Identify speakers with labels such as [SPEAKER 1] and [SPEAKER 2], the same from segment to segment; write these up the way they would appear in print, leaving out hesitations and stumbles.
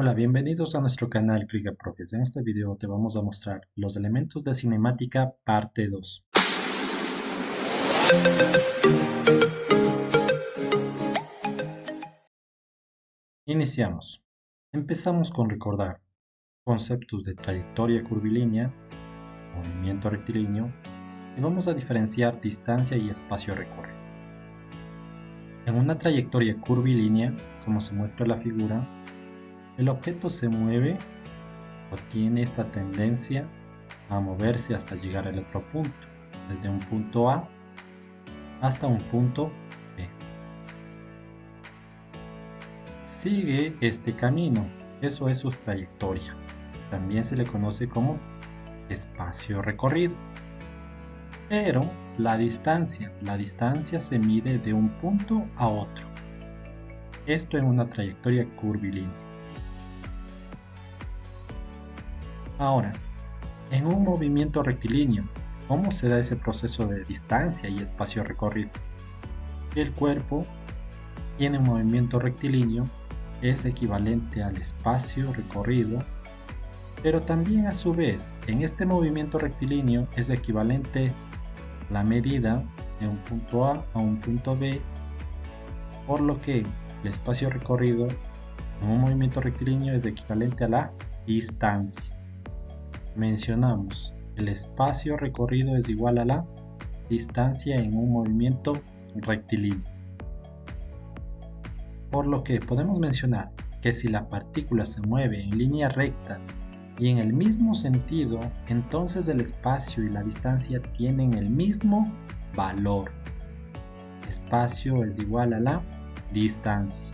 [SPEAKER 1] Hola, bienvenidos a nuestro canal Krieger Profes. En este video te vamos a mostrar los elementos de cinemática parte 2. Iniciamos. Empezamos con recordar conceptos de trayectoria curvilínea, movimiento rectilíneo y vamos a diferenciar distancia y espacio recorrido. En una trayectoria curvilínea, como se muestra en la figura, el objeto se mueve o tiene esta tendencia a moverse hasta llegar al otro punto, desde un punto A hasta un punto B. Sigue este camino, eso es su trayectoria. También se le conoce como espacio recorrido. Pero la distancia se mide de un punto a otro. Esto en una trayectoria curvilínea. Ahora, en un movimiento rectilíneo, ¿cómo se da ese proceso de distancia y espacio recorrido? El cuerpo tiene un movimiento rectilíneo, es equivalente al espacio recorrido, pero también a su vez, en este movimiento rectilíneo es equivalente la medida de un punto A a un punto B, por lo que el espacio recorrido en un movimiento rectilíneo es equivalente a la distancia. Mencionamos, el espacio recorrido es igual a la distancia en un movimiento rectilíneo. Por lo que podemos mencionar que si la partícula se mueve en línea recta y en el mismo sentido, entonces el espacio y la distancia tienen el mismo valor. Espacio es igual a la distancia.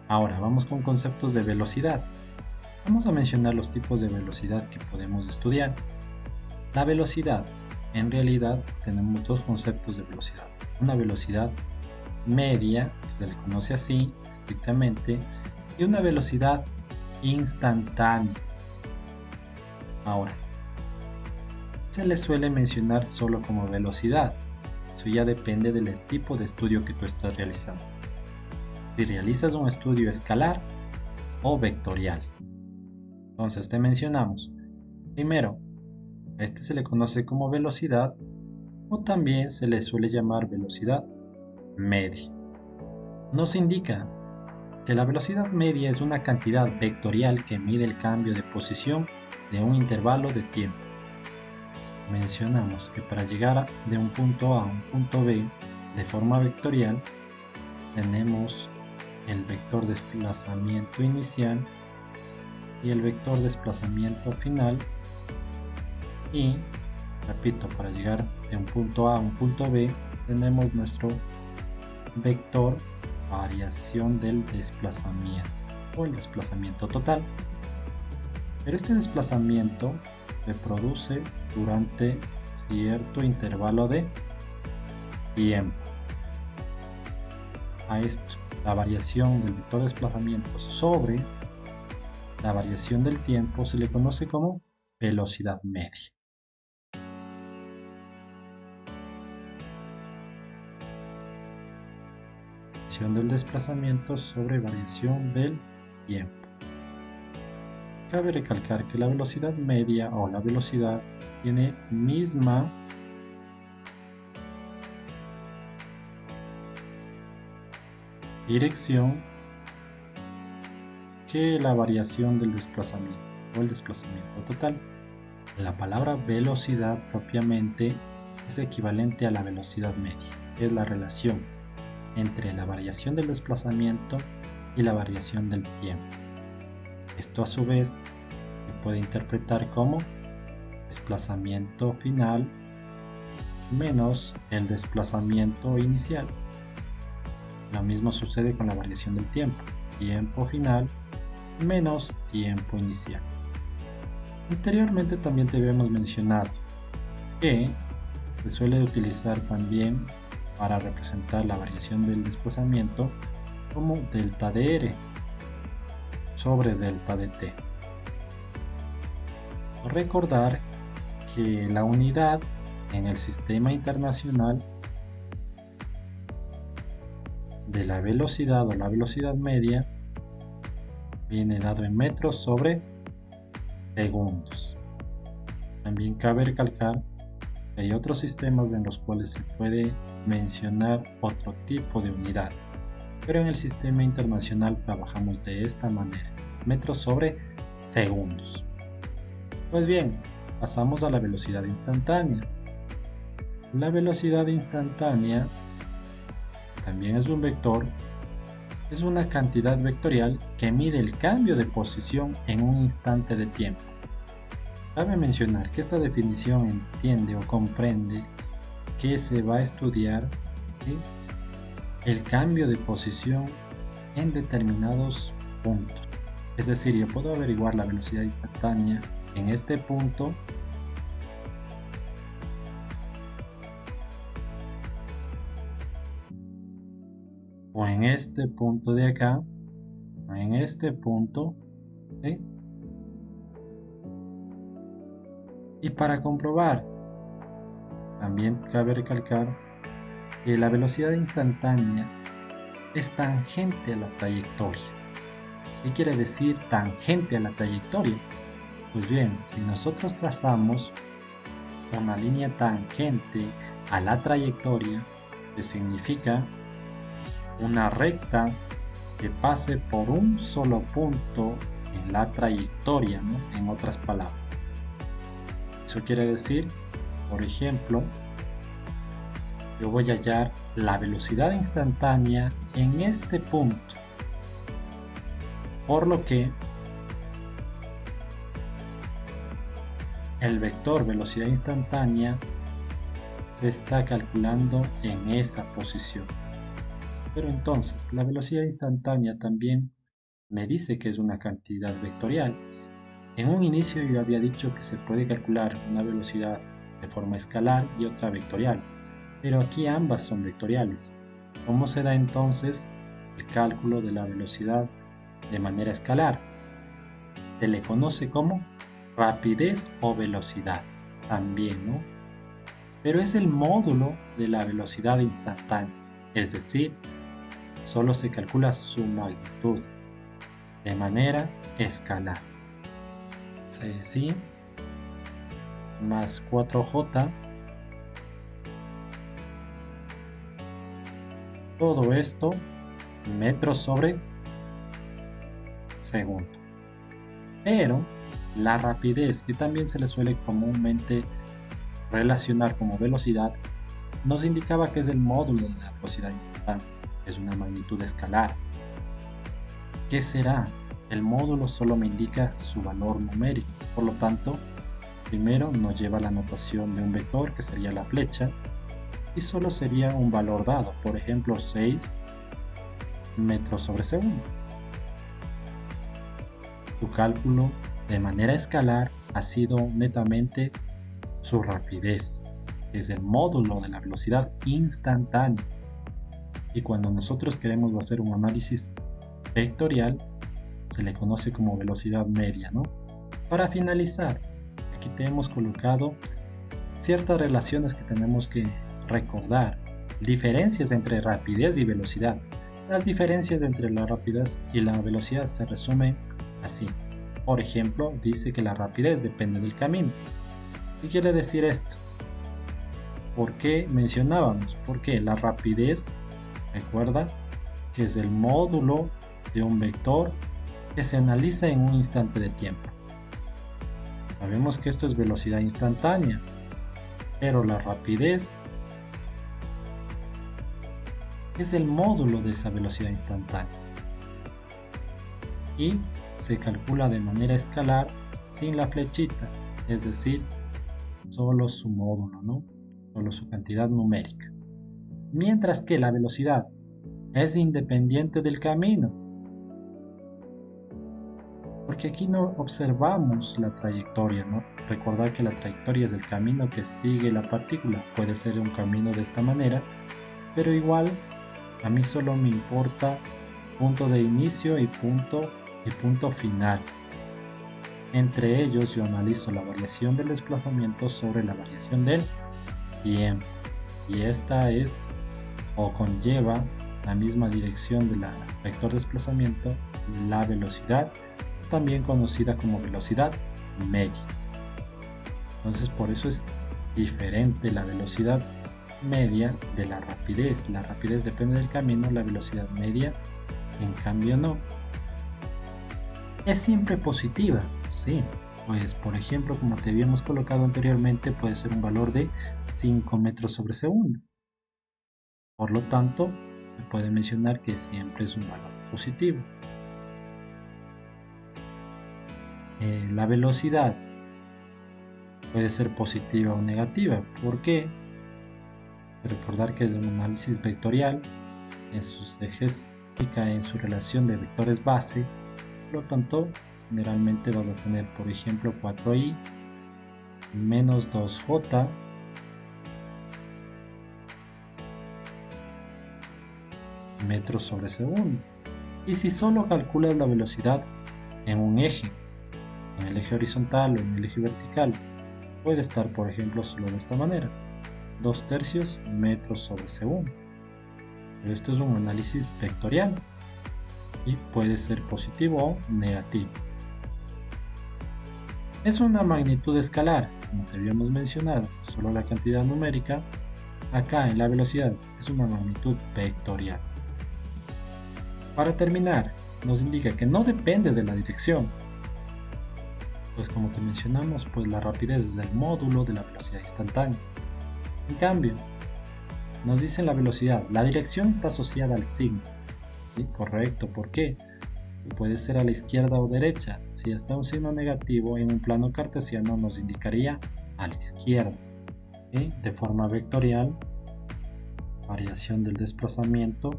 [SPEAKER 1] Ahora vamos con conceptos de velocidad. Vamos a mencionar los tipos de velocidad que podemos estudiar. La velocidad, en realidad tenemos dos conceptos de velocidad. Una velocidad media, que se le conoce así estrictamente, y una velocidad instantánea. Ahora, se le suele mencionar solo como velocidad. Eso ya depende del tipo de estudio que tú estás realizando. Si realizas un estudio escalar o vectorial. Entonces te mencionamos. Primero, a este se le conoce como velocidad o también se le suele llamar velocidad media. Nos indica que la velocidad media es una cantidad vectorial que mide el cambio de posición de un intervalo de tiempo. Mencionamos que para llegar de un punto A a un punto B de forma vectorial tenemos el vector desplazamiento inicial y el vector desplazamiento final, y repito, para llegar de un punto A a un punto B tenemos nuestro vector variación del desplazamiento o el desplazamiento total. Pero este desplazamiento se produce durante cierto intervalo de tiempo. A esto, la variación del vector de desplazamiento sobre la variación del tiempo se le conoce como velocidad media. Variación del desplazamiento sobre variación del tiempo. Cabe recalcar que la velocidad media o la velocidad tiene misma dirección que la variación del desplazamiento o el desplazamiento total. La palabra velocidad propiamente es equivalente a la velocidad media, que es la relación entre la variación del desplazamiento y la variación del tiempo. Esto a su vez se puede interpretar como desplazamiento final menos el desplazamiento inicial. Lo mismo sucede con la variación del tiempo. Tiempo final menos tiempo inicial. Anteriormente también te habíamos mencionado que se suele utilizar también para representar la variación del desplazamiento como delta de R sobre delta de T. Recordar que la unidad en el sistema internacional de la velocidad o la velocidad media viene dado en metros sobre segundos. También cabe recalcar que hay otros sistemas en los cuales se puede mencionar otro tipo de unidad, pero en el sistema internacional trabajamos de esta manera, metros sobre segundos. Pues bien, pasamos a la velocidad instantánea. La velocidad instantánea también es un vector, es una cantidad vectorial que mide el cambio de posición en un instante de tiempo. Cabe mencionar que esta definición entiende o comprende que se va a estudiar el cambio de posición en determinados puntos. Es decir, yo puedo averiguar la velocidad instantánea en este punto o en este punto de acá o en este punto, ¿sí? Y para comprobar, también cabe recalcar que la velocidad instantánea es tangente a la trayectoria. ¿Qué quiere decir tangente a la trayectoria? Pues bien, si nosotros trazamos una línea tangente a la trayectoria, que significa una recta que pase por un solo punto en la trayectoria, ¿no? En otras palabras. Eso quiere decir, por ejemplo, yo voy a hallar la velocidad instantánea en este punto, por lo que el vector velocidad instantánea se está calculando en esa posición. Pero entonces, la velocidad instantánea también me dice que es una cantidad vectorial. En un inicio yo había dicho que se puede calcular una velocidad de forma escalar y otra vectorial, pero aquí ambas son vectoriales. ¿Cómo se da entonces el cálculo de la velocidad de manera escalar? Se le conoce como rapidez o velocidad también, ¿no? Pero es el módulo de la velocidad instantánea, es decir, solo se calcula su magnitud de manera escalar. 6i más 4j, todo esto metros sobre segundo. Pero la rapidez, que también se le suele comúnmente relacionar como velocidad, nos indicaba que es el módulo de la velocidad instantánea, es una magnitud escalar. ¿Qué será? El módulo solo me indica su valor numérico, por lo tanto, primero nos lleva la notación de un vector, que sería la flecha, y solo sería un valor dado, por ejemplo 6 metros sobre segundo. Su cálculo de manera escalar ha sido netamente su rapidez, que es el módulo de la velocidad instantánea. Y cuando nosotros queremos hacer un análisis vectorial, se le conoce como velocidad media, ¿no? Para finalizar, aquí te hemos colocado ciertas relaciones que tenemos que recordar. Diferencias entre rapidez y velocidad. Las diferencias entre la rapidez y la velocidad se resumen así. Por ejemplo, dice que la rapidez depende del camino. ¿Qué quiere decir esto? ¿Por qué mencionábamos? Porque la rapidez, recuerda, que es el módulo de un vector que se analiza en un instante de tiempo. Sabemos que esto es velocidad instantánea, pero la rapidez es el módulo de esa velocidad instantánea y se calcula de manera escalar sin la flechita, es decir, solo su módulo, ¿no? Solo su cantidad numérica. Mientras que la velocidad es independiente del camino, porque aquí no observamos la trayectoria, ¿no? Recordar que la trayectoria es el camino que sigue la partícula. Puede ser un camino de esta manera, pero igual a mí solo me importa punto de inicio y punto final. Entre ellos yo analizo la variación del desplazamiento sobre la variación del tiempo, y esta es o conlleva la misma dirección del vector desplazamiento, la velocidad, también conocida como velocidad media. Entonces por eso es diferente la velocidad media de la rapidez. La rapidez depende del camino, la velocidad media en cambio no. ¿Es siempre positiva? Sí, pues por ejemplo, como te habíamos colocado anteriormente, puede ser un valor de 5 metros sobre segundo. Por lo tanto, se puede mencionar que siempre es un valor positivo. La velocidad puede ser positiva o negativa. ¿Por qué? Recordar que es un análisis vectorial, en sus ejes en su relación de vectores base. Por lo tanto, generalmente vas a tener, por ejemplo, 4i menos 2j metros sobre segundo. Y si solo calculas la velocidad en un eje, en el eje horizontal o en el eje vertical, puede estar, por ejemplo, solo de esta manera: 2/3 metros sobre segundo. Pero esto es un análisis vectorial y puede ser positivo o negativo. Es una magnitud escalar, como te habíamos mencionado, solo la cantidad numérica. Acá en la velocidad es una magnitud vectorial. Para terminar, nos indica que no depende de la dirección, pues como te mencionamos, pues la rapidez es el módulo de la velocidad instantánea. En cambio, nos dice la velocidad, la dirección está asociada al signo. ¿Sí? Correcto, ¿por qué? Puede ser a la izquierda o derecha. Si está un signo negativo en un plano cartesiano, nos indicaría a la izquierda. ¿Sí? De forma vectorial, variación del desplazamiento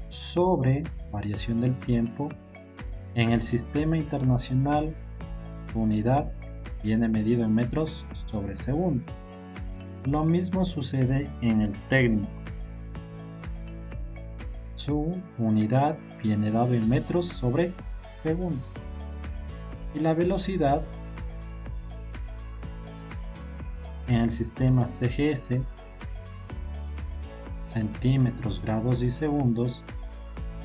[SPEAKER 1] sobre variación del tiempo. En el sistema internacional, unidad viene medido en metros sobre segundo. Lo mismo sucede en el técnico. Su unidad viene dado en metros sobre segundo. Y la velocidad en el sistema CGS, centímetros, grados y segundos,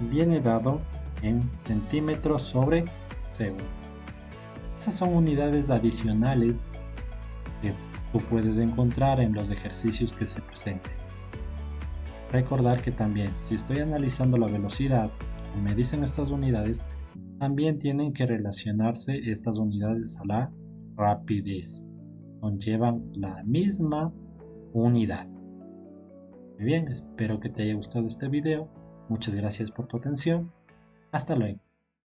[SPEAKER 1] viene dado en centímetros sobre segundo. Esas son unidades adicionales que tú puedes encontrar en los ejercicios que se presenten. Recordar que también, si estoy analizando la velocidad y me dicen estas unidades, también tienen que relacionarse estas unidades a la rapidez. Conllevan la misma unidad. Muy bien, espero que te haya gustado este video. Muchas gracias por tu atención. Hasta luego.